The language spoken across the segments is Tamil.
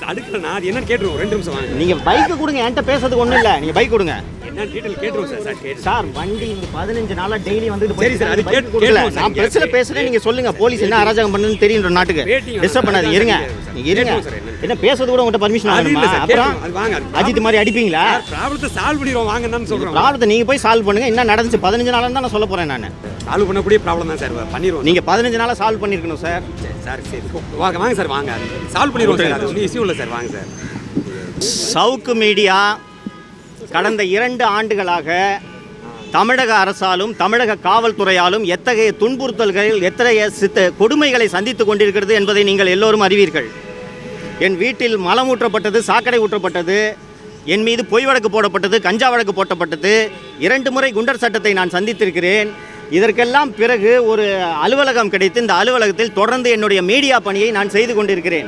அடுக்கலண்ணா அது என்னன்னு கேட்டுருவோம். 2 நிமிஷம் வாங்க. நீங்கள் பைக்கு கொடுங்க, என்கிட்ட பேசுறதுக்கு ஒன்றும் இல்லை. நீங்கள் பைக் கொடுங்க. என்னன்னு டீட்டெயில் கேட்டுருவோம் சார். சார் கேட்டு சார் வண்டி இந்த 15 நாளாக டெய்லி வந்துட்டு சரி சார், அது பைக் கொடுக்கல. நான் பிரச்சனை பேசுகிறேன், நீங்கள் சொல்லுங்கள். போலீஸ் என்ன அராஜகம் பண்ணுன்னு தெரியுன்ற நாட்டுக்கு டிஸ்டர்ப் பண்ணாது. இருங்க, நீங்கள் இருங்க. என்ன பேசுறது கூட உங்கள்கிட்ட பர்மிஷன் ஆகணுமா? அப்புறம் அஜித் மாதிரி அடிப்பீங்களா? ப்ராப்ளத்தை சால்வ் பண்ணிடுவோம் வாங்கன்னு சொல்கிறோம். ப்ராப்ளத்தை நீங்கள் போய் சால்வ் பண்ணுங்க. என்ன நடந்துச்சு 15 நாளாக தான் நான் சொல்ல போகிறேன். நான் சால்வ் பண்ணக்கூடிய ப்ராப்ளம் தான் சார், பண்ணிடுவோம். நீங்கள் 15 நாளாக சால்வ் பண்ணியிருக்கணும் சார். சார் சரி வாங்க வாங்க சார், வாங்க சால்வ் பண்ணிடுவோம் சார். அது ஒன்றும் இஷ்யூ இல்லை சார், வாங்க சார். சவுக்கு மீடியா கடந்த 2 ஆண்டுகளாக தமிழக அரசாலும் தமிழக காவல்துறையாலும் எத்தகைய துன்புறுத்தல்கள், எத்தகைய கொடுமைகளை சந்தித்து கொண்டிருக்கிறது என்பதை நீங்கள் எல்லோரும் அறிவீர்கள். என் வீட்டில் மலம் ஊற்றப்பட்டது, சாக்கடை ஊற்றப்பட்டது, என் மீது பொய் வழக்கு போடப்பட்டது, கஞ்சா வழக்கு போட்டப்பட்டது. 2 முறை குண்டர் சட்டத்தை நான் சந்தித்திருக்கிறேன். இதற்கெல்லாம் பிறகு ஒரு அலுவலகம் கிடைத்து இந்த அலுவலகத்தில் தொடர்ந்து என்னுடைய மீடியா பணியை நான் செய்து கொண்டிருக்கிறேன்.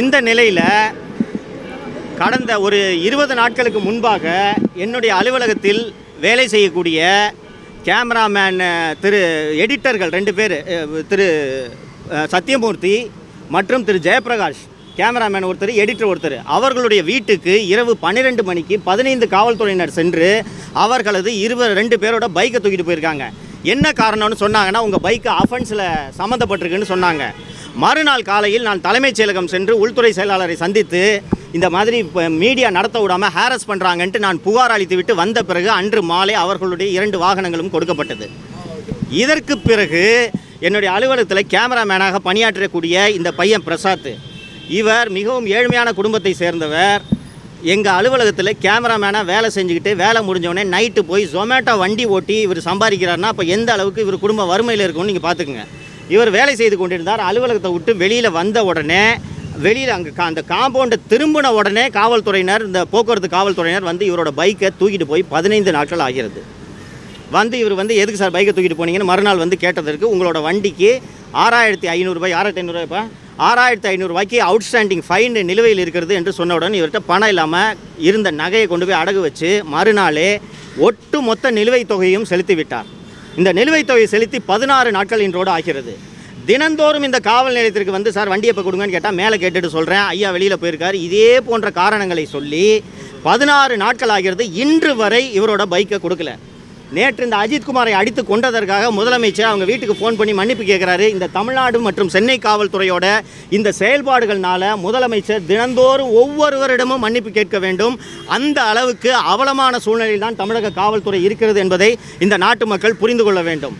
இந்த நிலையில் கடந்த ஒரு 20 நாட்களுக்கு முன்பாக என்னுடைய அலுவலகத்தில் வேலை செய்யக்கூடிய கேமராமேன் எடிட்டர்கள் 2 பேர், திரு சத்யமூர்த்தி மற்றும் திரு ஜெயபிரகாஷ், கேமராமேன் ஒருத்தர், எடிட்டர் ஒருத்தர், அவர்களுடைய வீட்டுக்கு இரவு 12 மணிக்கு 15 காவல்துறையினர் சென்று அவர்களது 2 பேரோட பைக்கை தூக்கிட்டு போயிருக்காங்க. என்ன காரணம்னு சொன்னாங்கன்னா, உங்கள் பைக்கு அஃபென்ஸில் சம்மந்தப்பட்டிருக்குன்னு சொன்னாங்க. மறுநாள் காலையில் நான் தலைமைச் செயலகம் சென்று உள்துறை செயலாளரை சந்தித்து இந்த மாதிரி இப்போ மீடியா நடத்த விடாமல் ஹாரஸ் பண்ணுறாங்கன்ட்டு நான் புகார் அளித்து விட்டு வந்த பிறகு அன்று மாலை அவர்களுடைய 2 வாகனங்களும் கொடுக்கப்பட்டது. இதற்கு பிறகு என்னுடைய அலுவலகத்தில் கேமராமேனாக பணியாற்றக்கூடிய இந்த பையன் பிரசாத், இவர் மிகவும் ஏழ்மையான குடும்பத்தை சேர்ந்தவர். எங்கள் அலுவலகத்தில் கேமராமேனாக வேலை செஞ்சுக்கிட்டு வேலை முடிஞ்சோடனே நைட்டு போய் ஜொமேட்டோ வண்டி ஓட்டி இவர் சம்பாதிக்கிறாருன்னா அப்போ எந்த அளவுக்கு இவர் குடும்பம் வறுமையில் இருக்கும்னு நீங்கள் பார்த்துக்குங்க. இவர் வேலை செய்து கொண்டிருந்தார். அலுவலகத்தை விட்டு வெளியில் வந்த உடனே வெளியில் அங்கே அந்த காம்பவுண்டை திரும்பின உடனே காவல்துறையினர், இந்த போக்குவரத்து காவல்துறையினர் வந்து இவரோட பைக்கை தூக்கிட்டு போய் 15 நாட்கள் ஆகிறது. வந்து இவர் வந்து எதுக்கு சார் பைக்கை தூக்கிட்டு போனீங்கன்னு மறுநாள் வந்து கேட்டதற்கு, உங்களோட வண்டிக்கு 6500 ரூபாய், 6500 6500 ரூபாய்க்கு அவுட்ஸ்டாண்டிங் ஃபைன் நிலுவையில் இருக்கிறது என்று சொன்னவுடன் இவர்கிட்ட பணம் இல்லாமல் இருந்த நகையை கொண்டு போய் அடகு வச்சு மறுநாளே ஒட்டு மொத்த நிலுவைத் தொகையும் செலுத்தி விட்டார். இந்த நிலுவைத் தொகையை செலுத்தி 16 நாட்கள் இன்றோடு ஆகிறது. தினந்தோறும் இந்த காவல் நிலையத்திற்கு வந்து சார் வண்டி எப்போ கொடுங்கன்னு கேட்டால் மேலே கேட்டுட்டு சொல்கிறேன், ஐயா வெளியில் போயிருக்கார், இதே போன்ற காரணங்களை சொல்லி 16 நாட்கள் ஆகிறது. இன்று வரை இவரோட பைக்கை கொடுக்கல. நேற்று இந்த அஜித்குமாரை அடித்து கொண்டதற்காக முதலமைச்சர் அவங்க வீட்டுக்கு ஃபோன் பண்ணி மன்னிப்பு கேட்குறாரு. இந்த தமிழ்நாடு மற்றும் சென்னை காவல்துறையோட இந்த செயல்பாடுகள்னால முதலமைச்சர் தினந்தோறும் ஒவ்வொருவரிடமும் மன்னிப்பு கேட்க வேண்டும். அந்த அளவுக்கு அவலமான சூழ்நிலையில் தான் தமிழக காவல்துறை இருக்கிறது என்பதை இந்த நாட்டு மக்கள் புரிந்து கொள்ள வேண்டும்.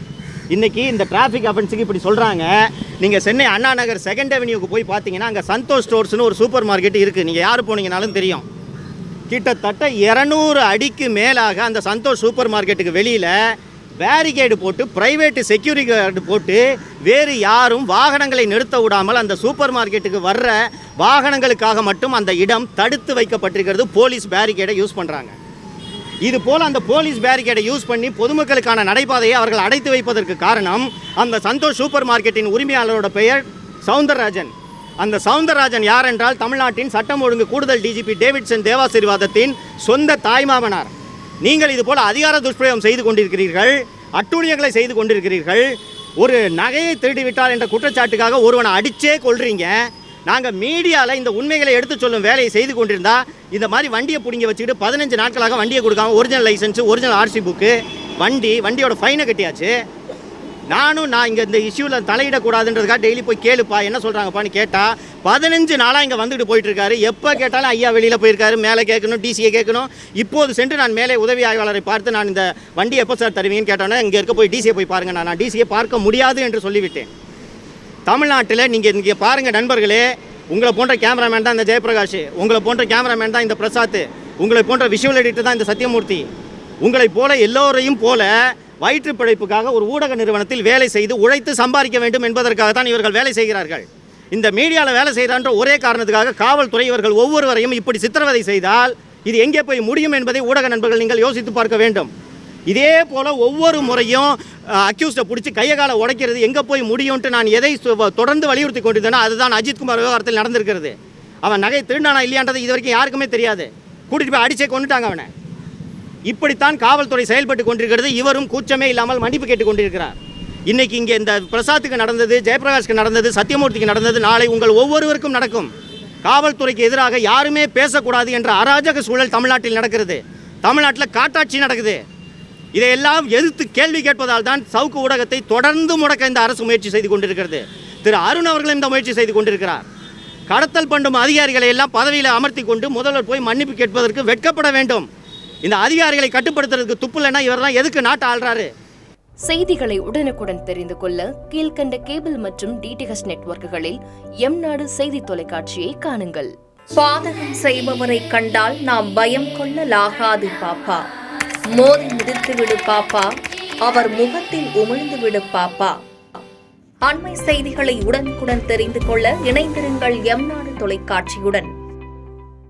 இன்றைக்கி இந்த டிராஃபிக் அஃபென்ஸுக்கு இப்படி சொல்கிறாங்க. நீங்கள் சென்னை அண்ணா நகர் 2nd அவென்யூக்கு போய் பார்த்தீங்கன்னா அங்கே சந்தோஷ் ஸ்டோர்ஸ்னு ஒரு சூப்பர் மார்க்கெட் இருக்குது. நீங்கள் யார் போனீங்கனாலும் தெரியும். கிட்டத்தட்ட 200 அடிக்கு மேலாக அந்த சந்தோஷ் சூப்பர் மார்க்கெட்டுக்கு வெளியில் பேரிகேடு போட்டு, பிரைவேட்டு செக்யூரிட்டி கார்டு போட்டு, வேறு யாரும் வாகனங்களை நிறுத்த விடாமல் அந்த சூப்பர் மார்க்கெட்டுக்கு வர்ற வாகனங்களுக்காக மட்டும் அந்த இடம் தடுத்து வைக்கப்பட்டிருக்கிறது. போலீஸ் பேரிகேடை யூஸ் பண்ணுறாங்க. இது போல் அந்த போலீஸ் பேரிகேடை யூஸ் பண்ணி பொதுமக்களுக்கான நடைபாதையை அவர்கள் அடைத்து வைப்பதற்கு காரணம், அந்த சந்தோஷ் சூப்பர் மார்க்கெட்டின் உரிமையாளரோட பெயர் சவுந்தரராஜன். அந்த சவுந்தரராஜன் யார் என்றால் தமிழ்நாட்டின் சட்டம் ஒழுங்கு கூடுதல் டிஜிபி டேவிட்சன் தேவாசீர்வாதத்தின் சொந்த தாய்மாமனார். நீங்கள் இது போல் அதிகார துஷ்பிரயோகம் செய்து கொண்டிருக்கிறீர்கள், அட்டூழியங்களை செய்து கொண்டிருக்கிறீர்கள். ஒரு நகையை திருடிவிட்டால் என்ற குற்றச்சாட்டுக்காக ஒருவனை அடிச்சே கொள்றீங்க. நாங்கள் மீடியாவில் இந்த உண்மைகளை எடுத்து சொல்லும் வேலையை செய்து கொண்டிருந்தா இந்த மாதிரி வண்டியை பிடிங்க வச்சுக்கிட்டு 15 நாட்களாக வண்டியை கொடுக்காம original licence, original RC book, வண்டியோட ஃபைனை கட்டியாச்சு. நான் இங்கே இந்த இஷ்யூவில் தலையிடக்கூடாதுன்றதுக்காக டெய்லி போய் கேளுப்பா என்ன சொல்கிறாங்கப்பான்னு கேட்டால் 15 நாளாக இங்கே வந்துட்டு போயிட்டுருக்காரு. எப்போ கேட்டாலும் ஐயா வெளியில் போயிருக்காரு, மேலே கேட்கணும், டிசியை கேட்கணும். இப்போது சென்று நான் மேலே உதவி ஆய்வாளரை பார்த்து நான் இந்த வண்டி எப்போ சார் தருவீங்கன்னு கேட்டோன்னே இங்கே இருக்க போய் டிசியை போய் பாருங்கள், நான் டிசியை பார்க்க முடியாது என்று சொல்லிவிட்டேன். தமிழ்நாட்டில் நீங்கள் இங்கே பாருங்கள் நண்பர்களே, உங்களை போன்ற கேமராமேன் தான் இந்த ஜெயபிரகாஷ், உங்களை போன்ற கேமராமேன் தான் இந்த பிரசாத், உங்களை போன்ற விஷுவல் எடிட்டர் தான் இந்த சத்யமூர்த்தி. உங்களைப் போல எல்லோரையும் போல வயிற்று பிழைப்புக்காக ஒரு ஊடக நிறுவனத்தில் வேலை செய்து உழைத்து சம்பாதிக்க வேண்டும் என்பதற்காக தான் இவர்கள் வேலை செய்கிறார்கள். இந்த மீடியாவில் வேலை செய்கிறான்ற ஒரே காரணத்துக்காக காவல்துறை இவர்கள் ஒவ்வொருவரையும் இப்படி சித்திரவதை செய்தால் இது எங்கே போய் முடியும் என்பதை ஊடக நண்பர்கள் நீங்கள் யோசித்து பார்க்க வேண்டும். இதே போல் ஒவ்வொரு முறையும் அக்யூஸ்டை பிடிச்சி கையை காலை உடைக்கிறது எங்கே போய் முடியும்ட்டு நான் எதை தொடர்ந்து வலியுறுத்தி கொண்டிருந்தேன்னா அதுதான் அஜித்குமார் விவகாரத்தில் நடந்திருக்கிறது. அவன் நகை திருடானா இல்லையான்றது இது வரைக்கும் யாருக்குமே தெரியாது. கூட்டிகிட்டு போய் அடிச்சே கொண்டுட்டாங்க அவனை. இப்படித்தான் காவல்துறை செயல்பட்டு கொண்டிருக்கிறது. இவரும் கூச்சமே இல்லாமல் மன்னிப்பு கேட்டுக் கொண்டிருக்கிறார். இன்னைக்கு இங்கே இந்த பிரசாத்துக்கு நடந்தது, ஜெயபிரகாஷ்க்கு நடந்தது, சத்தியமூர்த்திக்கு நடந்தது, நாளை உங்கள் ஒவ்வொருவருக்கும் நடக்கும். காவல்துறைக்கு எதிராக யாருமே பேசக்கூடாது என்ற அராஜக சூழல் தமிழ்நாட்டில் நடக்கிறது. தமிழ்நாட்டில் காட்டாட்சி நடக்குது. இதையெல்லாம் எதிர்த்து கேள்வி கேட்பதால் தான் சவுக்கு ஊடகத்தை தொடர்ந்து முடக்க இந்த அரசு முயற்சி செய்து கொண்டிருக்கிறது. திரு அருண் அவர்களும் இந்த முயற்சி செய்து கொண்டிருக்கிறார். கடத்தல் பண்ணும் அதிகாரிகளை எல்லாம் பதவியில் அமர்த்தி கொண்டு முதல்வர் போய் மன்னிப்பு கேட்பதற்கு வெட்கப்பட வேண்டும். இந்த அதிகாரிகளை கட்டுப்படுத்துறதுக்கு துப்பு இல்லைன்னா இவரெல்லாம் எதுக்கு நாட்டை ஆள்றாரு? செய்திகளை உடனுக்குடன் தெரிந்து கொள்ள கீழ்கண்ட கேபிள் மற்றும் டிடிஹெச் நெட்வொர்க்குகளில் எம்நாடு செய்தி தொலைக்காட்சியை காணுங்கள். பாதகம் செய்பவரை கண்டால் நாம் பயம் கொள்ளலாகாது பாப்பா. மோதி மிதித்து விடு பாப்பா, அவர் முகத்தில் உமிழ்ந்து விடு பாப்பா. அண்மை செய்திகளை உடனுக்குடன் தெரிந்து கொள்ள இணைந்திருங்கள் எம்நாடு தொலைக்காட்சியுடன்.